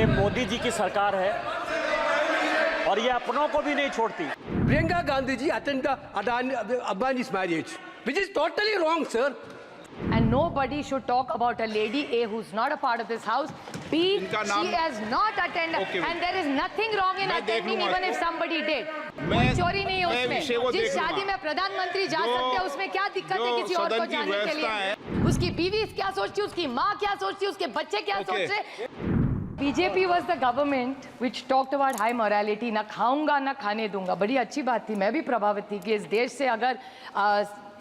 ये मोदी जी की सरकार है और ये अपनों को भी नहीं छोड़ती। Priyanka Gandhi ji attended Adani's marriage, which is totally wrong, sir. And nobody should talk about a lady A who's not a part of this house. B, she has not attended, and there is nothing wrong in attending even if somebody did. कोई चोरी नहीं है उसमें। जिस शादी में प्रधानमंत्री जा सकते हैं उसमें क्या दिक्कत है किसी और को जाने के लिए? उसकी बीवी क्या सोचती है, उसकी माँ क्या सोचती है, उसके बच्चे क्या सोच रहे? BJP was the government which talked about high morality, ना खाऊंगा ना खाने दूंगा। बड़ी अच्छी बात थी, मैं भी प्रभावित थी कि इस देश से अगर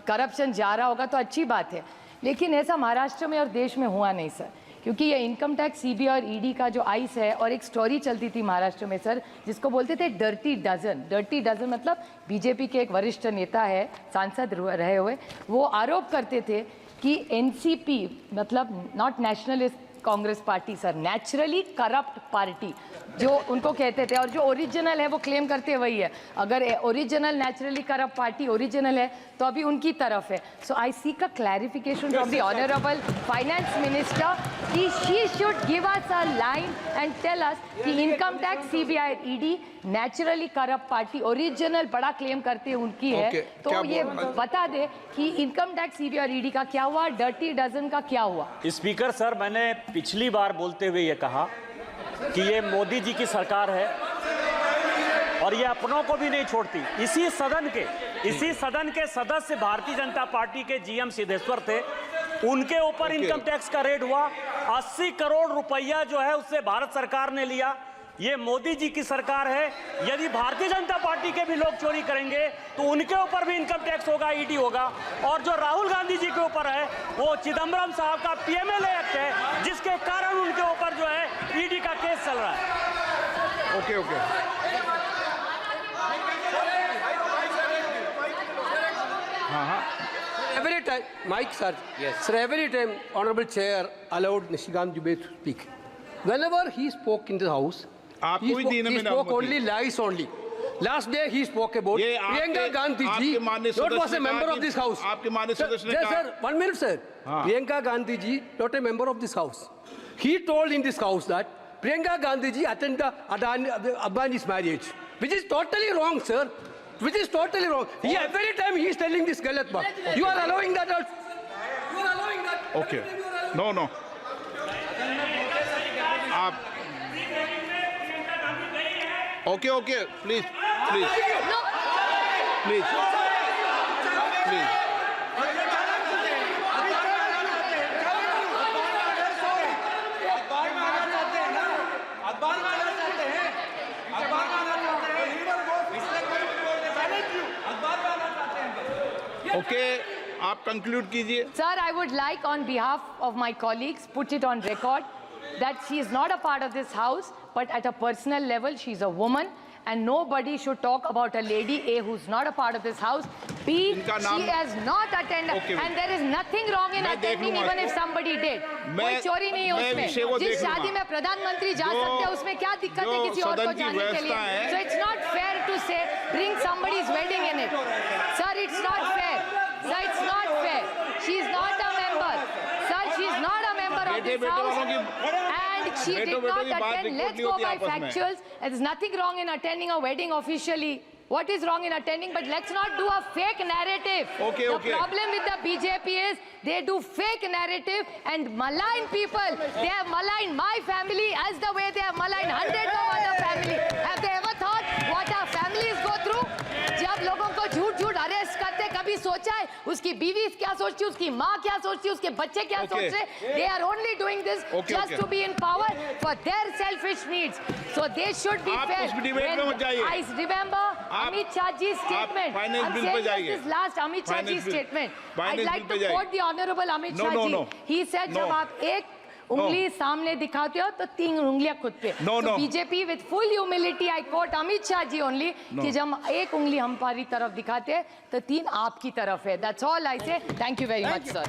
करप्शन जा रहा होगा तो अच्छी बात है, लेकिन ऐसा महाराष्ट्र में और देश में हुआ नहीं सर, क्योंकि ये इनकम टैक्स सीबीआई और ईडी का जो आइस है, और एक स्टोरी चलती थी महाराष्ट्र में सर जिसको बोलते थे डर्टी डजन। डर्टी डजन मतलब बीजेपी के एक वरिष्ठ नेता है, सांसद रहे हुए, वो आरोप करते थे कि एनसीपी मतलब not nationalist Congress party sir, naturally corrupt party जो उनको कहते थे, और जो ओरिजिनल है वो क्लेम करते वही है। अगर original naturally corrupt party original है तो अभी उनकी तरफ है। So I seek a clarification from the honourable finance minister कि she should give us a line and tell us कि income tax CBI ED naturally corrupt party original बड़ा claim करते उनकी है। तो ये बता दे कि इनकम टैक्स सीबीआई और ईडी का क्या हुआ, डर्टी डजन का क्या हुआ? स्पीकर सर, मैंने पिछली बार बोलते हुए ये कहा कि ये मोदी जी की सरकार है और ये अपनों को भी नहीं छोड़ती। इसी सदन के सदस्य भारतीय जनता पार्टी के जीएम सिद्धेश्वर थे, उनके ऊपर इनकम टैक्स का रेड हुआ। 80 करोड़ रुपया जो है उससे भारत सरकार ने लिया। ये मोदी जी की सरकार है। यदि भारतीय जनता पार्टी के भी लोग चोरी करेंगे तो उनके ऊपर भी इनकम टैक्स होगा, ईडी होगा। और जो राहुल गांधी जी के ऊपर है वो चिदम्बरम साहब का पीएमएलए एक्ट है, जिसके कारण उनके ऊपर जो है ईडी का केस चल रहा है। ओके हाँ Every time, Mike sir, yes sir, every time honorable chair allowed Nishikant Dubey to speak. Whenever he spoke in the house, he spoke only lies only. Last day he spoke about Priyanka Gandhi ji, not was a member of this house. Sir, 1 minute sir. Priyanka Gandhi ji, not a member of this house. He told in this house that Priyanka Gandhi ji attended Adani's marriage, which is totally wrong, sir. Which is totally wrong. Every time he is telling this galat baat. You are allowing that. You are allowing that. Okay. No. Okay. Please. Okay, आप conclude कीजिए. Sir, I would like on behalf of my colleagues put it on record that she is not a part of this house, but at a personal level she is a woman, and nobody should talk about a lady A who's not a part of this house. B, she has not attended, and there is nothing wrong in attending even if somebody did. कोई चोरी नहीं है उसमें। जिस शादी में प्रधानमंत्री जा सकते हैं उसमें क्या दिक्कत है किसी और को जाने के लिए? So it's not fair to say bring somebody's wedding in it. Sir, it's not fair. Sir, it's not fair. She is not a member. Sir, she is not a member of this house. And she did not attend. Let's go by factuals. There's nothing wrong in attending a wedding officially. What is wrong in attending? But let's not do a fake narrative. The problem with the BJP is they do fake narrative and malign people. They have maligned my family as the way they have maligned hundreds of other families. Have they ever thought what our families go through? जब लोगों को झूठ arrest करते, कभी सोचा है उसकी बीवी क्या सोचती है, उसकी माँ क्या सोचती है, उसके बच्चे क्या सोच रहे? They are only doing this just to be in power for their selfish needs. So they should be fair. I remember Amit Shahji's statement. I'm saying this last Amit Shahji's statement. I'd like to quote the Honorable Amit Shahji. He said, जब आप एक उंगली सामने दिखाते हो तो 3 उंगलियां खुद पे। So BJP with full humility, I quote Amit Shah ji only, कि जब एक उंगली हमारी तरफ दिखाते हैं तो 3 आपकी तरफ है। That's all I say. Thank you very much, sir.